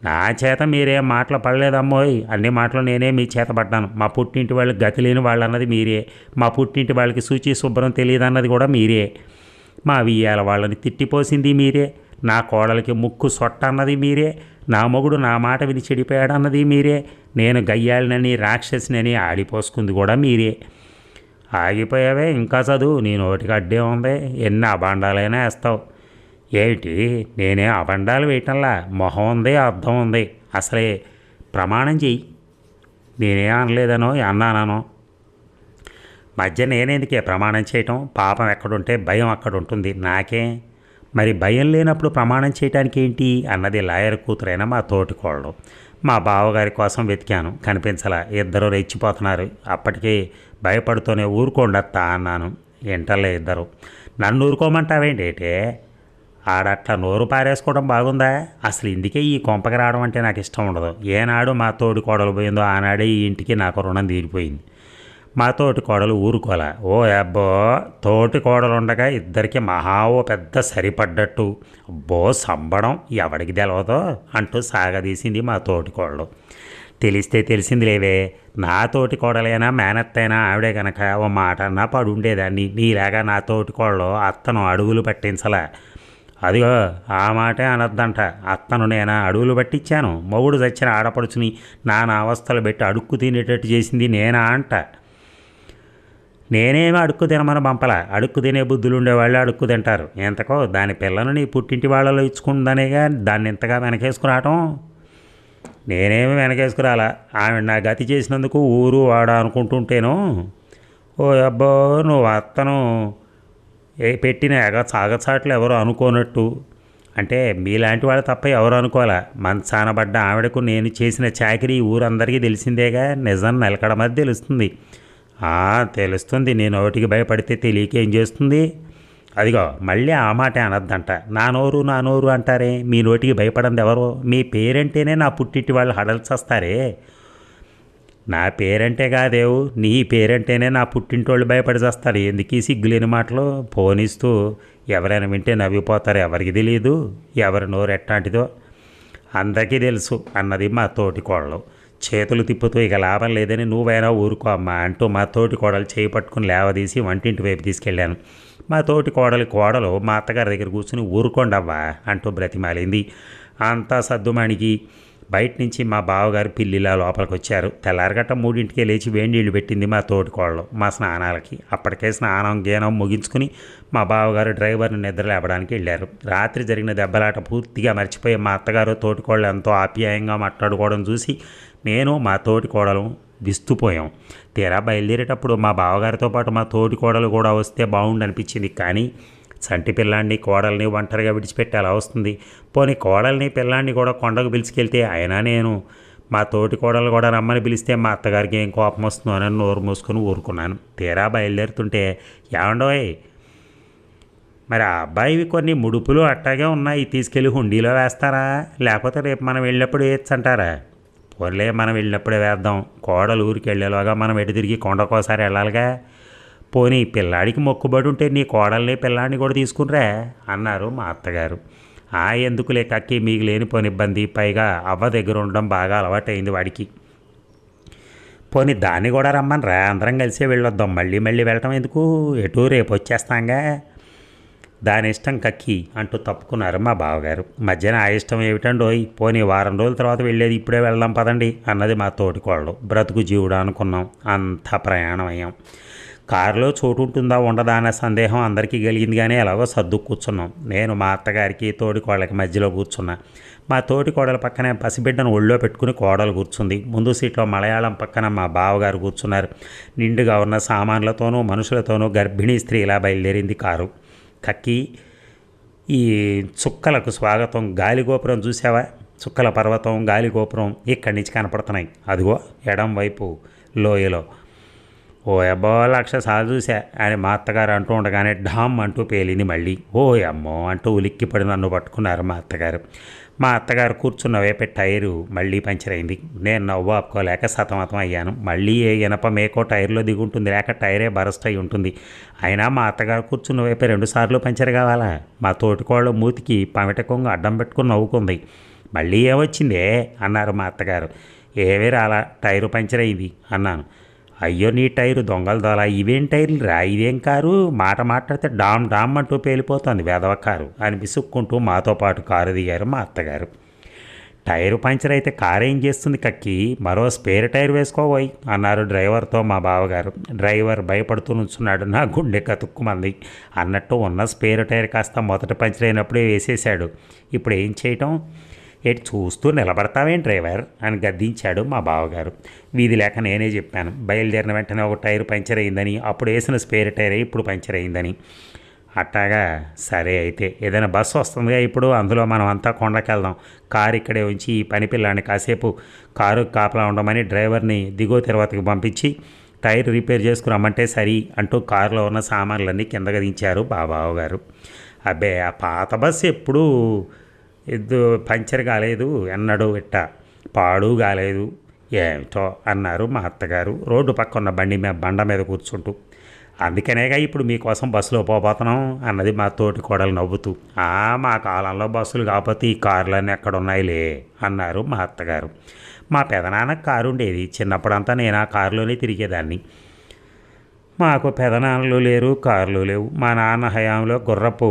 నా చేత మీరేం మాటలు పడలేదమ్మోయ్, అన్ని మాటలు నేనే మీ చేత పడ్డాను. మా పుట్టింటి వాళ్ళకి గతి లేని వాళ్ళు అన్నది మీరే, మా పుట్టింటి వాళ్ళకి శుచి శుభ్రం తెలియదు అన్నది కూడా మీరే, మా వియ్యాల వాళ్ళని తిట్టిపోసింది మీరే, నా కోడలికి ముక్కు సొట్ట అన్నది మీరే, నా మొగుడు నా మాట విని చెడిపోయాడు అన్నది మీరే, నేను గయ్యాలినని రాక్షసినని ఆడిపోసుకుంది కూడా మీరే. ఆగిపోయావే, ఇంకా చదువు, నీ నోటికి అడ్డే ఉంది, ఎన్ని అబాండాలైనా వేస్తావు. ఏమిటి, నేనే అబండాలు వేయటంలా, మొహం ఉంది అర్థం ఉంది. అసలే ప్రమాణం చెయ్యి. నేనేం అనలేదనో అన్నానో. మధ్య నేనేందుకే ప్రమాణం చేయటం? పాపం ఎక్కడుంటే భయం అక్కడ ఉంటుంది. నాకే మరి భయం లేనప్పుడు ప్రమాణం చేయటానికి ఏంటి అన్నది లాయర్ కూతురైన మా తోటికోళ్ళు. మా బావగారి కోసం వెతికాను, కనిపించలా. ఇద్దరు రెచ్చిపోతున్నారు. అప్పటికి భయపడుతూనే ఊరుకోండత్తా అన్నాను. ఎంటలే ఇద్దరు. నన్ను ఊరుకోమంటావేంటేటే? ఆడట్లా నోరు పారేసుకోవడం బాగుందా? అసలు ఇందుకే ఈ కొంపకి రావడం అంటే నాకు ఇష్టం ఉండదు. ఏనాడు మా తోటి కోడలు పోయిందో ఆనాడే ఈ ఇంటికి నాకు రుణం తీరిపోయింది. మా తోటి కోడలు ఊరుకోలే. ఓ అబ్బో, తోటి కోడలు ఉండగా ఇద్దరికి ఓ పెద్ద సరిపడ్డట్టు, అబ్బో సంబడం ఎవడికి తెలవదో అంటూ సాగదీసింది మా తోటి కోడలు. తెలిస్తే తెలిసింది లేవే, నా తోటి కోడలైనా మేనత్తైనా ఆవిడే కనుక ఓ మాట అన్నా పడుండేదాన్ని. నీలాగా నా తోటి కోడలు అత్తను అడుగులు పట్టించలే. అదిగో ఆ మాటే అనొద్దంట. అత్తను నేను అడుగులు పట్టించాను. మొగుడు చచ్చిన ఆడపడుచుని నానా అవస్థలు పెట్టి అడుక్కు తినేటట్టు చేసింది నేనా అంట. నేనేమీ అడుక్కు తినమని పంపలా. అడుక్కు తినే బుద్ధులు ఉండేవాళ్ళు అడుక్కు తింటారు. ఎంతకో దాని పిల్లను నీ పుట్టింటి వాళ్ళలో ఇచ్చుకుందనేగా దాన్ని ఇంతగా వెనకేసుకురావటం. నేనేమి వెనకేసుకురాలా. ఆమె నా గతి చేసినందుకు ఊరు వాడ అనుకుంటుంటేను. ఓ అబ్బో, నువ్వు అత్తను పెట్టిన సాగచాట్లు ఎవరు అనుకోనట్టు. అంటే మీలాంటి వాళ్ళు తప్ప ఎవరు అనుకోవాలా. మంచానబడ్డ ఆవిడకు నేను చేసిన చాకరీ ఊరందరికీ తెలిసిందేగా. నిజం నిలకడమది తెలుస్తుంది. తెలుస్తుంది. నేను నోటికి భయపడితే తెలియకేం చేస్తుంది. అదిగో మళ్ళీ ఆ మాటే అనొద్దంట. నా నోరు అంటారే, మీ నోటికి భయపడింది ఎవరు? మీ పేరంటేనే నా పుట్టింటి వాళ్ళు హడల్చేస్తారే. నా పేరంటే కాదేవు, నీ పేరంటేనే నా పుట్టింటోళ్ళు భయపడి చేస్తారు. ఎందుకు ఈ సిగ్గులేని మాటలు పోనిస్తూ ఎవరైనా వింటే నవ్విపోతారు. ఎవరికి తెలియదు ఎవరి నోరు ఎట్లాంటిదో, అందరికీ తెలుసు అన్నది మా తోటి కోడలు. చేతులు తిప్పుతూ ఇక లాభం లేదని నువ్వైనా ఊరుకో అమ్మా అంటూ మా తోటి కోడలు చేయి పట్టుకుని లేవదీసి వంటింటి వైపు తీసుకెళ్ళాను. మా తోటి కోడలు మా అత్తగారి దగ్గర కూర్చుని ఊరుకోండవ్వా అంటూ బ్రతిమాలింది. అంతా సద్దుమానికి బయట నుంచి మా బావగారు పిల్లిలా లోపలికి వచ్చారు. తెల్లారగట్ట 3ంటికే లేచి వేడి నీళ్లు పెట్టింది మా తోటి కోడలు మా స్నానాలకి. అప్పటికే స్నానం గేనం ముగించుకుని మా బావగారు డ్రైవర్ని నిద్ర లేపడానికి వెళ్ళారు. రాత్రి జరిగిన దెబ్బలాట పూర్తిగా మర్చిపోయి మా అత్తగారు తోటి కోడలు ఎంతో ఆప్యాయంగా మాట్లాడుకోవడం చూసి నేను మా తోటి కోడలు విస్తుపోయాం. తీరా బయలుదేరేటప్పుడు మా బావగారితో పాటు మా తోటి కోడలు కూడా వస్తే బాగుండనిపించింది. కానీ చంటి పిల్లాన్ని కోడల్ని ఒంటరిగా విడిచిపెట్టి అలా వస్తుంది. పోనీ కోడల్ని పిల్లాన్ని కూడా కొండకు పిలిచికెళ్తే అయినా నేను మా తోటి కోడలు కూడా రమ్మని పిలిస్తే మా అత్తగారికి ఏం కోపం వస్తుందో అని నోరు మూసుకొని ఊరుకున్నాను. తీరా బయలుదేరుతుంటే ఏమండోయ్, మరి ఆ అబ్బాయివి కొన్ని ముడుపులు అట్టాగే ఉన్నాయి, తీసుకెళ్ళి హుండీలో వేస్తారా, లేకపోతే రేపు మనం వెళ్ళినప్పుడు వేయచ్చంటారా? పోలే, మనం వెళ్ళినప్పుడే వేద్దాం. కోడలు ఊరికి వెళ్ళేలాగా మనం ఎటు తిరిగి కొండకోసారి వెళ్ళాలిగా. పోనీ పిల్లాడికి మొక్కుబడి ఉంటే నీ కోడల్ని పిల్లాడిని కూడా తీసుకునిరా అన్నారు మా అత్తగారు. ఎందుకులే కక్కి, మీకు లేనిపోని ఇబ్బంది, పైగా అవ్వ దగ్గర ఉండడం బాగా అలవాటైంది వాడికి. పోనీ దాన్ని కూడా రమ్మని అందరం కలిసే వెళ్ళొద్దాం, మళ్ళీ మళ్ళీ వెళ్ళటం ఎందుకు, ఎటు రేపు వచ్చేస్తాంగా. దాని ఇష్టం కక్కి అంటూ తప్పుకున్నారు మా బావగారు. మధ్యన ఆ ఇష్టం ఏమిటండోయ్, పోనీ వారం రోజుల తర్వాత వెళ్ళేది ఇప్పుడే వెళ్దాం పదండి అన్నది మా తోటికోళ్ళు. బ్రతుకు జీవుడు అనుకున్నాం, అంతా ప్రయాణం అయ్యాం. కారులో చోటు ఉంటుందా ఉండదా అనే సందేహం అందరికీ కలిగింది, కానీ ఎలాగో సర్దు కూర్చున్నాం. నేను మా అత్తగారికి తోటికోళ్ళకి మధ్యలో కూర్చున్నా. మా తోటికోడల పక్కనే పసిబిడ్డను ఒళ్ళో పెట్టుకుని కోడలు కూర్చుంది. ముందు సీట్లో మలయాళం పక్కన మా బావగారు కూర్చున్నారు. నిండుగా ఉన్న సామాన్లతోనూ మనుషులతోనూ గర్భిణీ స్త్రీ ఇలా బయలుదేరింది కారు. కక్కి, ఈ చుక్కలకు స్వాగతం, గాలిగోపురం చూసావా? చుక్కల పర్వతం, గాలిగోపురం ఇక్కడి నుంచి కనపడుతున్నాయి. అదిగో ఎడం వైపు లోయలో. ఓ అబ్బో, 1,00,000 సార్లు చూసా అని మా అత్తగారు అంటూ ఉండగానే ఢామ్ అంటూ పేలింది మళ్ళీ. ఓ అమ్మో అంటూ ఉలిక్కిపడి నన్ను పట్టుకున్నారు మా అత్తగారు. మా అత్తగారు కూర్చున్న వైపే టైరు మళ్ళీ పంచర్ అయింది. నేను నవ్వు ఆపుకోలేక సతమతం అయ్యాను. మళ్ళీ ఏ ఇనప మేకో టైర్లో దిగుంటుంది, లేక టైరే బరస్ట్ అయి ఉంటుంది. అయినా మా అత్తగారు కూర్చున్న వైపే 2 సార్లు పంచర్ కావాలా? మా తోటికోళ్ళ మూతికి పమిట కొంగు అడ్డం పెట్టుకుని నవ్వుకుంది. మళ్ళీ ఏమొచ్చిందే అన్నారు మా అత్తగారు. ఏమీ రాలా, టైరు పంచర్ అయింది అన్నాను. అయ్యో, నీ టైరు దొంగలు దోలా, ఇవేం టైర్లు రా, ఇదేం కారు, మాట మాట్లాడితే డామ్ డామ్ అంటూ పేలిపోతుంది వెధవ కారు అని విసుక్కుంటూ మాతో పాటు కారు దిగారు మా అత్తగారు. టైరు పంచర్ అయితే కారు ఏం చేస్తుంది కక్కి, మరో స్పేర్ టైర్ వేసుకోబోయ్ అన్నారు డ్రైవర్తో మా బావగారు. డ్రైవర్ భయపడుతూ నుంచున్నాడు. నా గుండె కతుక్కుమంది. అన్నట్టు ఉన్న స్పేర్ టైర్ కాస్త మొదట పంచర్ అయినప్పుడే వేసేశాడు. ఇప్పుడు ఏం చేయటం? ఎటు చూస్తూ నిలబడతావేం డ్రైవర్ అని గద్దించాడు మా బావగారు. వీధి లేక నేనే చెప్పాను. బయలుదేరిన వెంటనే ఒక టైరు పంచర్ అయిందని, అప్పుడు వేసిన స్పేర్ టైర్ ఇప్పుడు పంచర్ అయిందని. అట్టాగా, సరే అయితే ఏదైనా బస్సు వస్తుందిగా ఇప్పుడు, అందులో మనం అంతా కొండకెళ్దాం. కారు ఇక్కడే ఉంచి ఈ పని పిల్లాన్ని కాసేపు కారు కాపలా ఉండమని డ్రైవర్ని దిగువ తిరుపతికి పంపించి టైర్ రిపేర్ చేసుకురమ్మంటే సరి అంటూ కారులో ఉన్న సామాన్లన్నీ కిందగా దించారు బావగారు. అబ్బే, ఆ పాత బస్సు ఎప్పుడూ పంచర్ కాలేదు ఎన్నడూ, పాడు కాలేదు ఏమిటో అన్నారు మా అత్తగారు రోడ్డు పక్కన బండ మీద కూర్చుంటూ. అందుకనేగా ఇప్పుడు మీకోసం బస్సులో పోతున్నాం అన్నది మా తోటి కోడలు నవ్వుతూ. మా కాలంలో బస్సులు కాకపోతే ఈ కార్లన్నీ ఎక్కడున్నాయిలే అన్నారు మా అత్తగారు. మా పెదనాన్నకు కారు ఉండేది. చిన్నప్పుడంతా నేను ఆ కారులోనే తిరిగేదాన్ని. మాకు పెదనాన్నలు లేరు, కార్లు లేవు. మా నాన్న హయాంలో గుర్రపు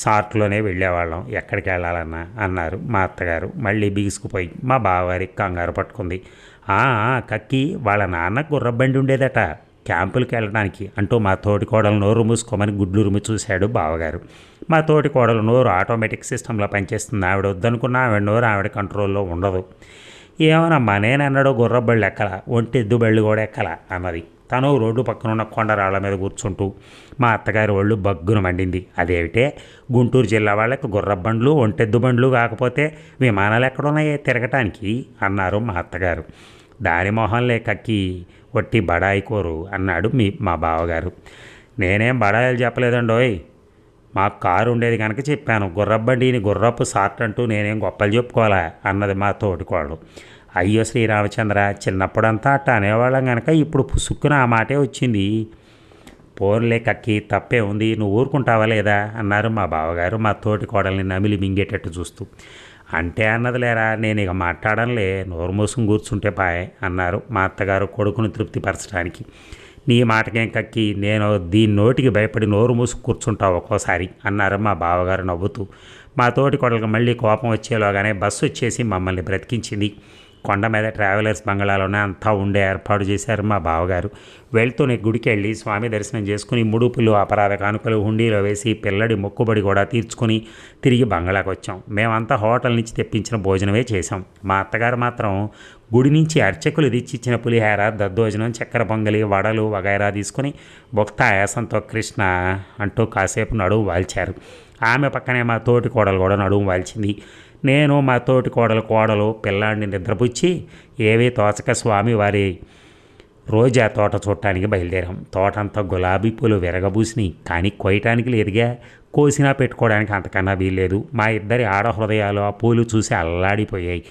షార్ట్లోనే వెళ్ళేవాళ్ళం ఎక్కడికి వెళ్ళాలన్నా అన్నారు మా అత్తగారు మళ్ళీ బిగుసుకుపోయి. మా బావగారికి కంగారు పట్టుకుంది. కక్కి, వాళ్ళ నాన్న గుర్రబండి ఉండేదట క్యాంపులకి వెళ్ళడానికి అంటూ మా తోటి కోడలు నోరు మూసుకోమని గుడ్లురుమి చూశాడు బావగారు. మా తోటి కోడలు నోరు ఆటోమేటిక్ సిస్టంలో పనిచేస్తుంది. ఆవిడ వద్దనుకున్న ఆవిడ నోరు ఆవిడ కంట్రోల్లో ఉండదు. ఏమోనమ్మా, నేనన్నాడు గుర్రబళ్ళు ఎక్కల, ఒంటెద్దు బళ్ళు కూడా ఎక్కల అన్నది. తను రోడ్డు పక్కన ఉన్న కొండరాళ్ల మీద కూర్చుంటూ. మా అత్తగారి ఒళ్ళు బగ్గున మండింది. అదేమిటే, గుంటూరు జిల్లా వాళ్ళకి గుర్రబండ్లు ఒంటెద్దు బండ్లు కాకపోతే విమానాలు ఎక్కడున్నాయే తిరగటానికి అన్నారు మా అత్తగారు. దాని మొహంలే కక్కి, ఒట్టి బడాయి కోరు అన్నాడు మా బావగారు. నేనేం బడాయిలు చెప్పలేదండోయ్, మాకు కారు ఉండేది కనుక చెప్పాను. గుర్రబండిని గుర్రపు సార్ట్ అంటూ నేనేం గొప్పలు చెప్పుకోవాలా అన్నది మా తోటికోళ్ళు. అయ్యో శ్రీరామచంద్ర, చిన్నప్పుడంతా అట్ట అనేవాళ్ళం కనుక ఇప్పుడు పుసుక్కున ఆ మాటే వచ్చింది. పోన్లే కక్కి, తప్పే ఉంది, నువ్వు ఊరుకుంటావా లేదా అన్నారు మా బావగారు మా తోటి కోడల్ని నమిలి మింగేటట్టు చూస్తూ. అంటే అన్నది లేరా, నేను ఇక మాట్లాడంలే, నోరు మూసుకుని కూర్చుంటే పాయే అన్నారు మా అత్తగారు కొడుకును తృప్తిపరచడానికి. నీ మాటకేం కక్కి, నేను దీని నోటికి భయపడి నోరు మూసుకు కూర్చుంటావు ఒక్కోసారి అన్నారు మా బావగారు నవ్వుతూ. మా తోటి కోడలకు మళ్ళీ కోపం వచ్చేలోగానే బస్సు వచ్చేసి మమ్మల్ని బ్రతికించింది. కొండ మీద ట్రావెలర్స్ బంగ్లాలోనే అంతా ఉండే ఏర్పాటు చేశారు మా బావగారు. వెళ్తూనే గుడికి వెళ్ళి స్వామి దర్శనం చేసుకుని ముడుపులు అపరాధ కానుకలు హుండీలో వేసి పిల్లడి మొక్కుబడి కూడా తీర్చుకుని తిరిగి బంగ్లాకు వచ్చాం. మేమంతా హోటల్ నుంచి తెప్పించిన భోజనమే చేసాం. మా అత్తగారు మాత్రం గుడి నుంచి అర్చకులు తెచ్చిచ్చిన పులిహార, దద్దోజనం, చక్కెర పొంగలి, వడలు వగైరా తీసుకుని భక్త ఆయాసంతో కృష్ణ అంటూ కాసేపు నడుము వాల్చారు. ఆమె పక్కనే మా తోటి కోడలు కూడా నడుము వాల్చింది. నేను మా తోటి కోడలు పిల్లాడిని నిద్రపుచ్చి ఏవీ తోచక స్వామి వారి రోజా తోట చూడటానికి బయలుదేరాం. తోటంతా గులాబీ పూలు విరగబూసినాయి, కానీ కొయ్యటానికి లేదుగా. కోసినా పెట్టుకోవడానికి అంతకన్నా వీల్లేదు. మా ఇద్దరి ఆడ హృదయాలు ఆ పూలు చూసి అల్లాడిపోయాయి.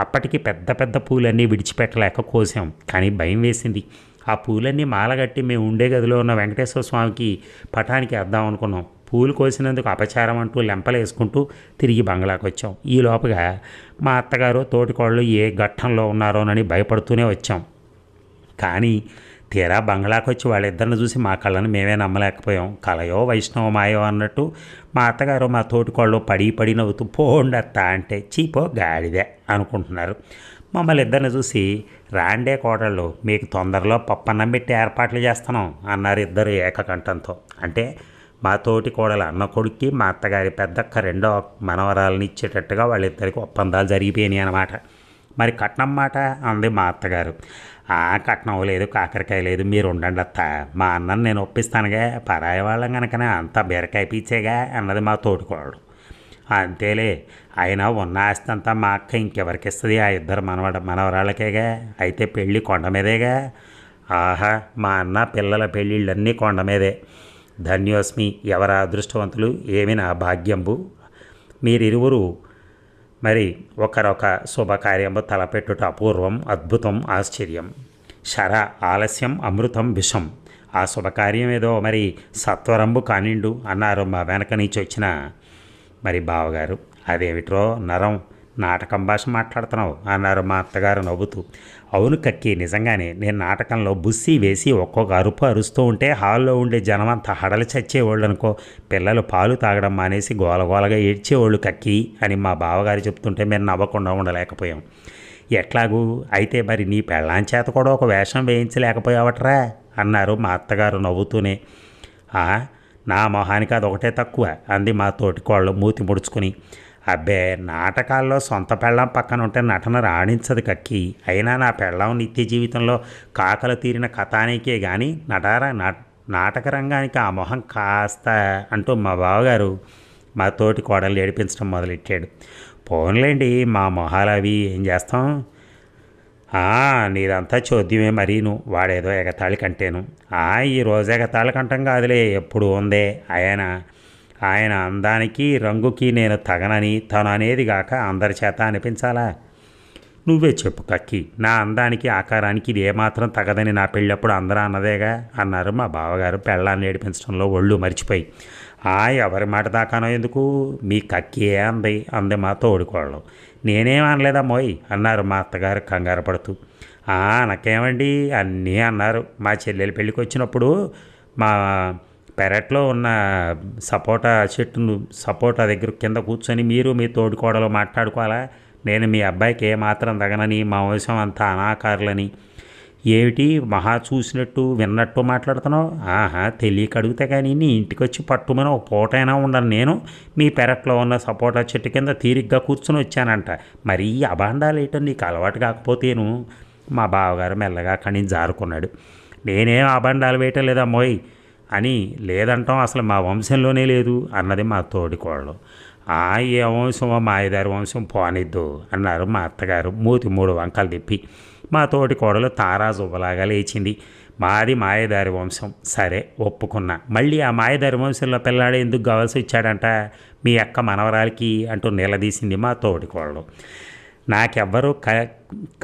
అప్పటికి పెద్ద పెద్ద పూలన్నీ విడిచిపెట్టలేక కోసాం, కానీ భయం వేసింది. ఆ పూలన్నీ మాలగట్టి మేము ఉండే గదిలో ఉన్న వెంకటేశ్వర స్వామికి పటానికి వేద్దాం అనుకున్నాం. పూలు కోసినందుకు అపచారం అంటూ లెంపలేసుకుంటూ తిరిగి బంగ్లాకు వచ్చాం. ఈ లోపుగా మా అత్తగారు తోటికోళ్ళు ఏ ఘట్టంలో ఉన్నారోనని భయపడుతూనే వచ్చాం. కానీ తీరా బంగ్లాకు వచ్చి వాళ్ళిద్దరిని చూసి మా కళ్ళను మేమే నమ్మలేకపోయాం. కలయో వైష్ణవమాయో అన్నట్టు మా అత్తగారు మా తోటికోళ్ళు పడి నవ్వుతూ పోండత్త అంటే చీపో గాడిదే అనుకుంటున్నారు. మమ్మల్ని ఇద్దరిని చూసి రాండే కోడళ్ళు, మీకు తొందరలో పప్పన్నం పెట్టి ఏర్పాట్లు చేస్తున్నాం అన్నారు ఇద్దరు ఏకకంఠంతో. అంటే మా తోటి కోడలు అన్న కొడుక్కి మా అత్తగారి పెద్దక్క రెండో మనవరాలని ఇచ్చేటట్టుగా వాళ్ళిద్దరికి ఒప్పందాలు జరిగిపోయినాయి అన్నమాట. మరి కట్నం మాట అంది మా అత్తగారు. కట్నం లేదు, కాకరకాయ లేదు, మీరు ఉండండి అత్త, మా అన్నని నేను ఒప్పిస్తానుగా, పరాయి వాళ్ళం కనుకనే అంతా బీరకాయ పీచేగా అన్నది మా తోటికోడలు. అంతేలే, అయినా ఉన్న ఆస్తి అంతా మా అక్క ఇంకెవరికి ఇస్తుంది, ఆ ఇద్దరు మనవరాళ్ళకేగా, అయితే పెళ్ళి కొండ మీదేగా. ఆహా, మా అన్న పిల్లల పెళ్ళిళ్ళన్నీ కొండ మీదే. ధన్యోస్మి, ఎవర అదృష్టవంతులు, ఏమి నా భాగ్యంబు. మీరిరువురు మరి ఒకరొక శుభకార్యంబు తలపెట్టుట అపూర్వం, అద్భుతం, ఆశ్చర్యం. శర ఆలస్యం అమృతం విషం. ఆ శుభకార్యం ఏదో మరి సత్వరంబు కానిండు అన్నారు మా వెనక నుంచి వచ్చిన మరి బావగారు. అదేమిట్రో నరం, నాటకం భాష మాట్లాడుతున్నావు అన్నారు మా అత్తగారు నవ్వుతూ. అవును కక్కి, నిజంగానే నేను నాటకంలో బుస్సి వేసి ఒక్కొక్క అరుపు అరుస్తూ ఉంటే హాల్లో ఉండే జనమంతా హడలి చచ్చేవాళ్ళు అనుకో. పిల్లలు పాలు తాగడం మానేసి గోలగోలగా ఏడ్చేవాళ్ళు కక్కి అని మా బావగారు చెప్తుంటే మేము నవ్వకుండా ఉండలేకపోయాం. ఎట్లాగూ అయితే మరి నీ పెళ్ళాం చేత కూడా ఒక వేషం వేయించలేకపోయావట్రా అన్నారు మా అత్తగారు నవ్వుతూనే. నా మొహానికి అదొకటే తక్కువ అంది మా తోటికోళ్ళు మూతి ముడుచుకుని. అబ్బే, నాటకాల్లో సొంత పెళ్ళాం పక్కన ఉంటే నటన రాణించదు కక్కి. అయినా నా పెళ్ళాం నిత్య జీవితంలో కాకలు తీరిన కథానికే కానీ నాటక రంగానికి ఆ మొహం కాస్త అంటూ మా బావగారు మా తోటి కోడలు ఏడిపించడం మొదలెట్టాడు. పోన్లేండి, మా మొహాలు అవి ఏం చేస్తాం. నీదంతా చోద్యమే మరీను, వాడేదో ఎగతాళి కంటేను. ఈ రోజు ఎగతాళి కంటం కాదులే, ఎప్పుడు ఉందే. ఆయన అందానికి రంగుకి నేను తగనని తను అనేది గాక అందరి చేత అనిపించాలా? నువ్వే చెప్పు కక్కి, నా అందానికి ఆకారానికి ఇది ఏమాత్రం తగదని నా పెళ్ళప్పుడు అందరూ అన్నదేగా అన్నారు మా బావగారు పెళ్ళాన్ని ఏడిపించడంలో ఒళ్ళు మర్చిపోయి. ఎవరి మాట దాకానో ఎందుకు, మీ కక్కి అంది మా తోడుకోళ్ళు. నేనేం అనలేదమ్మోయ్ అన్నారు మా అత్తగారు కంగారు పడుతూ. నాకేమండి అన్నీ అన్నారు. మా చెల్లెలు పెళ్ళికి వచ్చినప్పుడు మా పెరట్లో ఉన్న సపోటా దగ్గర కింద కూర్చొని మీరు మీ తోడుకోడలు మాట్లాడుకోవాలా, నేను మీ అబ్బాయికి ఏమాత్రం తగనని, మా వంశం అంతా అనాకారులని. ఏమిటి మహా చూసినట్టు విన్నట్టు మాట్లాడుతున్నావు? తెలియక అడిగితే కానీ నీ ఇంటికి వచ్చి పట్టుమని ఒక పూటైనా ఉండను నేను మీ పెరట్లో ఉన్న సపోటా చెట్టు కింద తీరిగ్గా కూర్చొని వచ్చానంట. మరి ఈ అబాండాలు ఏంటో నీకు అలవాటు కాకపోతేను. మా బావగారు మెల్లగా అక్కడి నుంచి జారుకున్నాడు. నేనేం అబాండాలు వేయటం లేదా మోయ్ అని లేదంటాం, అసలు మా వంశంలోనే లేదు అన్నది మా తోడికోళ్ళు. ఏ వంశమో మా ఐదారు వంశం పోనిద్దు అన్నారు మా అత్తగారు మూతి 3 వంకలు తిప్పి. మా తోటి కోడలు తారాజువ్వలాగా లేచింది. మాది మాయదారి వంశం. సరే ఒప్పుకున్నా. మళ్ళీ ఆ మాయదారి వంశంలో పిల్లాడే ఎందుకు కావాల్సి వచ్చాడంట మీ అక్క మనవరాలికి అంటూ నిలదీసింది మా తోటి కోడలు. నాకెవ్వరూ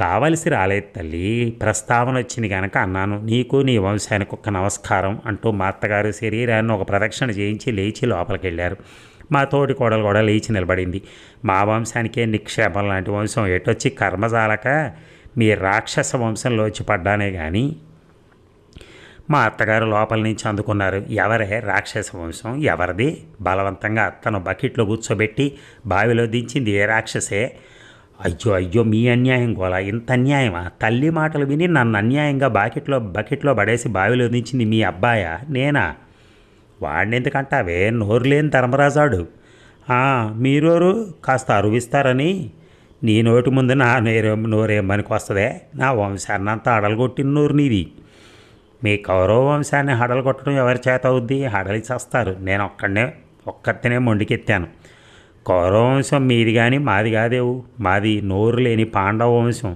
కావలసి రాలేదు తల్లి, ప్రస్తావన వచ్చింది కనుక అన్నాను. నీకు నీ వంశానికి ఒక నమస్కారం అంటూ మా అత్తగారు శరీరాన్ని ఒక ప్రదక్షిణ చేయించి లేచి లోపలికి వెళ్ళారు. మా తోటి కోడలు కూడా లేచి నిలబడింది. మా వంశానికే నిక్షేపం లాంటి వంశం ఎటొచ్చి కర్మజాలక మీ రాక్షస వంశంలో వచ్చి పడ్డానే కానీ. మా అత్తగారు లోపల నుంచి అందుకున్నారు. ఎవరే రాక్షస వంశం, ఎవరిది? బలవంతంగా అత్తను బకెట్లో కూర్చోబెట్టి బావిలో దించింది ఏ రాక్షసే? అయ్యో అయ్యో మీ అన్యాయం గోలా ఇంత అన్యాయమా తల్లి మాటలు విని నన్ను అన్యాయంగా బకెట్లో పడేసి బావిలో దించింది మీ అబ్బాయా నేనా వాడినెందుకంటావే నోరు లేని ధర్మరాజాడు "ఆ, మీరోరు కాస్త అరువిస్తారని నీ నోటి ముందు నా నోరేం పనికి వస్తుందే నా వంశాన్ని అంతా అడలగొట్టిన నోరు నీది మీ కౌరవ వంశాన్ని హడలు ఎవరి చేత అవుద్ది హడలి చేస్తారు నేను ఒక్కరితేనే మొండికెత్తాను కౌరవ వంశం మీది కానీ మాది కాదేవు మాది నోరు లేని పాండవ వంశం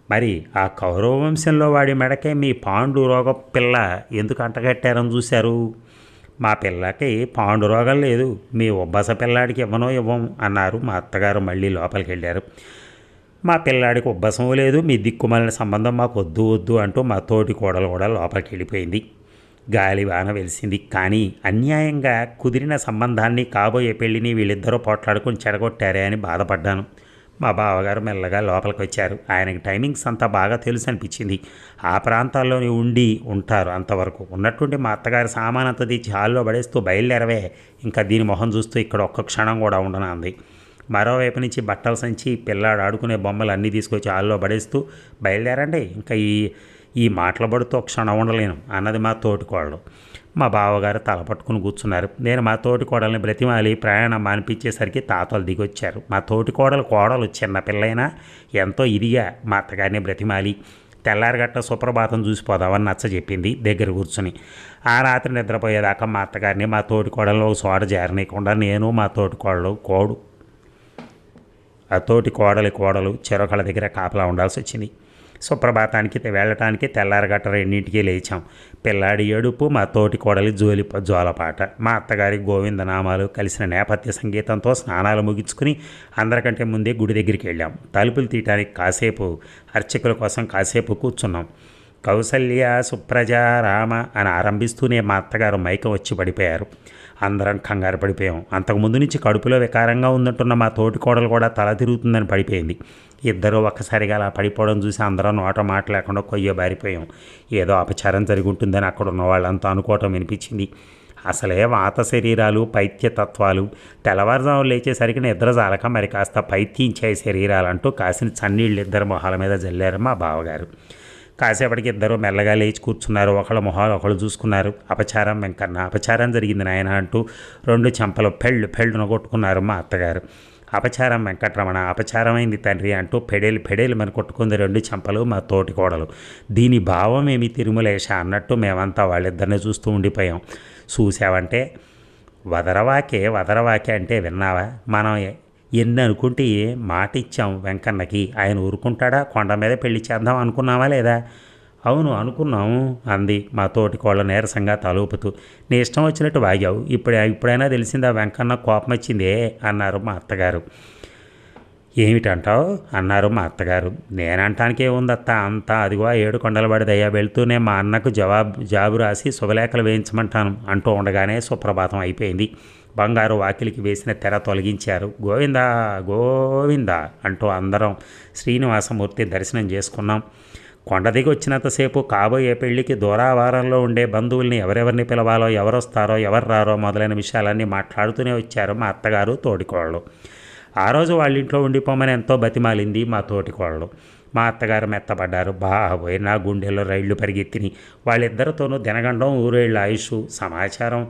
మరి ఆ కౌరవ వంశంలో వాడి మెడకే మీ పాండురోగ పిల్ల ఎందుకు అంటగట్టారని చూశారు మా పిల్లకి పాండురోగం లేదు మీ ఉబ్బస పిల్లాడికి ఇవ్వము అన్నారు మా అత్తగారు మళ్ళీ లోపలికి వెళ్ళారు మా పిల్లాడికి ఉబ్బసం లేదు మీ దిక్కుమాలిన సంబంధం మాకు వద్దు అంటూ మా తోటి కోడలు కూడా లోపలికి వెళ్ళిపోయింది గాలి వాన వెలిసింది కానీ అన్యాయంగా కుదిరిన సంబంధాన్ని కాబోయే పెళ్ళిని వీళ్ళిద్దరూ పోట్లాడుకుని చెడగొట్టారే అని బాధపడ్డాను మా బావగారు మెల్లగా లోపలికి వచ్చారు ఆయనకి టైమింగ్స్ అంతా బాగా తెలుసు అనిపించింది ఆ ప్రాంతాల్లోనే ఉంటారు అంతవరకు ఉన్నట్టుండి మా అత్తగారి సామానంతా తెచ్చి హాల్లో పడేస్తూ బయలుదేరవే ఇంకా దీని మొహం చూస్తూ ఇక్కడ ఒక్క క్షణం కూడా ఉండను అంది మరోవైపు నుంచి బట్టల సంచి పిల్లాడు ఆడుకునే బొమ్మలు అన్నీ తీసుకొచ్చి హాల్లో పడేస్తూ బయలుదేరండి ఇంకా ఈ మాటల పడుతూ క్షణం ఉండలేను అన్నది మా తోటికోడలు మా బావగారు తల పట్టుకుని కూర్చున్నారు నేను మా తోటికోడల్ని బ్రతిమాలి ప్రయాణం మానిపించేసరికి తాతలు దిగొచ్చారు మా కోడలు చిన్న పిల్లైనా ఎంతో ఇదిగా మా అత్తగారిని బ్రతిమాలి తెల్లారిగట్ట సుప్రభాతం చూసిపోదామని నచ్చ చెప్పింది దగ్గర కూర్చుని ఆ రాత్రి నిద్రపోయేదాకా మా అత్తగారిని మా తోటికోడలు ఒక చోట చేరనీయకుండా నేను మా తోటి కోడలు చెరొకళ్ళ దగ్గర కాపలా ఉండాల్సి వచ్చింది సుప్రభాతానికి వెళ్ళటానికి తెల్లారగట్ట రెండింటికి లేచాం పిల్లాడి ఏడుపు మా తోటి కోడలి జోలపాట మా అత్తగారి గోవిందనామాలు కలిసిన నేపథ్య సంగీతంతో స్నానాలు ముగించుకుని అందరికంటే ముందే గుడి దగ్గరికి వెళ్ళాం తలుపులు తీయటానికి కాసేపు అర్చకుల కోసం కాసేపు కూర్చున్నాం కౌసల్య సుప్రజ రామ అని ఆరంభిస్తూనే మా అత్తగారు మైకం వచ్చి పడిపోయారు అందరం కంగారు పడిపోయాం అంతకుముందు నుంచి కడుపులో వికారంగా ఉందంటున్న మా తోటి కోడలు కూడా తల తిరుగుతుందని పడిపోయింది ఇద్దరూ ఒక్కసారిగా అలా పడిపోవడం చూసి అందరం నోట మాట లేకుండా కొయ్య బారిపోయాం ఏదో అపచారం జరిగి ఉంటుందని అక్కడ ఉన్న వాళ్ళంతా అనుకోవటం వినిపించింది అసలే వాత శరీరాలు పైత్యతత్వాలు తెల్లవారుజాము లేచేసరికి నిద్ర జాలక మరి కాస్త పైత్యించే శరీరాలంటూ కాసిన చన్నీళ్ళు ఇద్దరు మొహాల మీద జల్లారు మా బావగారు కాసేపటికి ఇద్దరు మెల్లగా లేచి కూర్చున్నారు ఒకళ్ళ మొహాలు ఒకళ్ళు చూసుకున్నారు అపచారం వెంకన్న అపచారం జరిగింది నాయన అంటూ రెండు చెంపలు పెళ్ళున కొట్టుకున్నారు మా అత్తగారు అపచారం వెంకటరమణ అపచారమైంది తండ్రి అంటూ పెడేలు మన కొట్టుకుంది రెండు చెంపలు మా తోటి కోడలు దీని భావం ఏమి తిరుమలేశ అన్నట్టు మేమంతా వాళ్ళిద్దరిని చూస్తూ ఉండిపోయాం చూసావంటే వదరవాకే అంటే విన్నావా మనం ఎన్ని అనుకుంటే మాట ఇచ్చాం వెంకన్నకి ఆయన ఊరుకుంటాడా కొండ మీద పెళ్లి చేద్దాం అనుకున్నావా లేదా అవును అనుకున్నాము అంది మా తోటి కోళ్ళ నీరసంగా తలూపుతూ నీ ఇష్టం వచ్చినట్టు వాగావు ఇప్పుడైనా తెలిసిందా వెంకన్న కోపం వచ్చిందే అన్నారు మా అత్తగారు ఏమిటంటావు అన్నారు మా అత్తగారు నేనంటానికే ఉందత్త అంతా అదిగో 7 కొండల పడిదయ్యా వెళ్తూనే మా అన్నకు జాబు రాసి శుభలేఖలు వేయించమంటాను అంటూ ఉండగానే సుప్రభాతం అయిపోయింది బంగారు వాకిలికి వేసిన తెర తొలగించారు గోవిందా అంటూ అందరం శ్రీనివాసమూర్తి దర్శనం చేసుకున్నాం కొండ దిగి వచ్చినంతసేపు కాబోయే పెళ్లికి దూరావారంలో ఉండే బంధువుల్ని ఎవరెవరిని పిలవాలో ఎవరొస్తారో ఎవరు రారో మొదలైన విషయాలన్నీ మాట్లాడుతూనే వచ్చారు మా అత్తగారు తోటికోళ్ళు ఆ రోజు వాళ్ళ ఇంట్లో ఉండిపోమని ఎంతో బతిమాలింది మా తోటికోళ్ళు మా అత్తగారు మెత్తపడ్డారు బాబోయ్ నా గుండెల్లో రైళ్లు పరిగెత్తిని వాళ్ళిద్దరితోనూ దినగండం ఊరేళ్ళ ఆయుష్ సమాచారం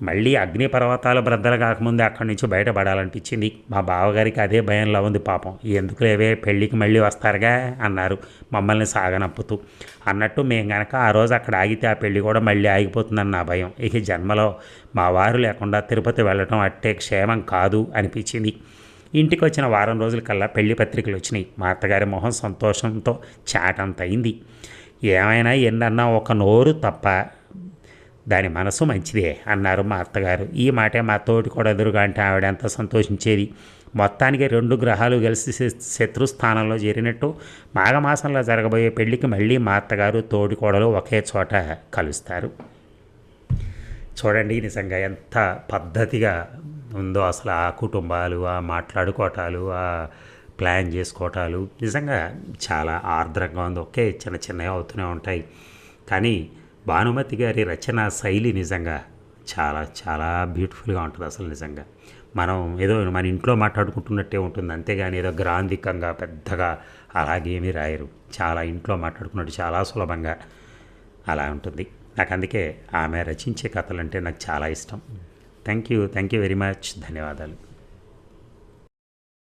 మళ్ళీ అగ్నిపర్వతాలు బ్రద్దలు కాకముందే అక్కడి నుంచి బయటపడాలనిపించింది మా బావగారికి అదే భయంలో ఉంది పాపం ఎందుకు లేవే పెళ్ళికి మళ్ళీ వస్తారుగా అన్నారు మమ్మల్ని సాగనంపుతూ అన్నట్టు మేము గనక ఆ రోజు అక్కడ ఆగితే ఆ పెళ్ళి కూడా మళ్ళీ ఆగిపోతుందని నా భయం ఇక జన్మలో మా వారు లేకుండా తిరుపతి వెళ్ళటం అట్టే క్షేమం కాదు అనిపించింది ఇంటికి వచ్చిన వారం రోజులకల్లా పెళ్లి పత్రికలు వచ్చినాయి మా అత్తగారి మొహం సంతోషంతో చాటంత అయింది ఏమైనా ఎన్నన్నా ఒక నోరు తప్ప దాని మనసు మంచిదే అన్నారు మా అత్తగారు ఈ మాటే మా తోటి కూడా ఎదురుగా అంటే ఆవిడ ఎంత సంతోషించేది మొత్తానికి 2 గ్రహాలు కలిసి శత్రుస్థానంలో చేరినట్టు మాఘమాసంలో జరగబోయే పెళ్లికి మళ్ళీ మా అత్తగారు తోటి కోడలు ఒకే చోట కలుస్తారు చూడండి నిజంగా ఎంత పద్ధతిగా ఉందో అసలు ఆ కుటుంబాలు ఆ మాట్లాడుకోవటాలు ఆ ప్లాన్ చేసుకోవటాలు నిజంగా చాలా ఆర్ద్రంగా ఉంది ఒకే చిన్నవి అవుతూనే ఉంటాయి కానీ భానుమతి గారి రచన శైలి నిజంగా చాలా చాలా బ్యూటిఫుల్గా ఉంటుంది అసలు నిజంగా మనం ఏదో మన ఇంట్లో మాట్లాడుకుంటున్నట్టే ఉంటుంది, అంతేగాని ఏదో గ్రాంధికంగా పెద్దగా అలాగేమీ రాయరు. చాలా ఇంట్లో మాట్లాడుకున్నట్టు చాలా సులభంగా అలా ఉంటుంది. నాకు అందుకే ఆమె రచించే కథలంటే నాకు చాలా ఇష్టం. Thank you very much. ధన్యవాదాలు.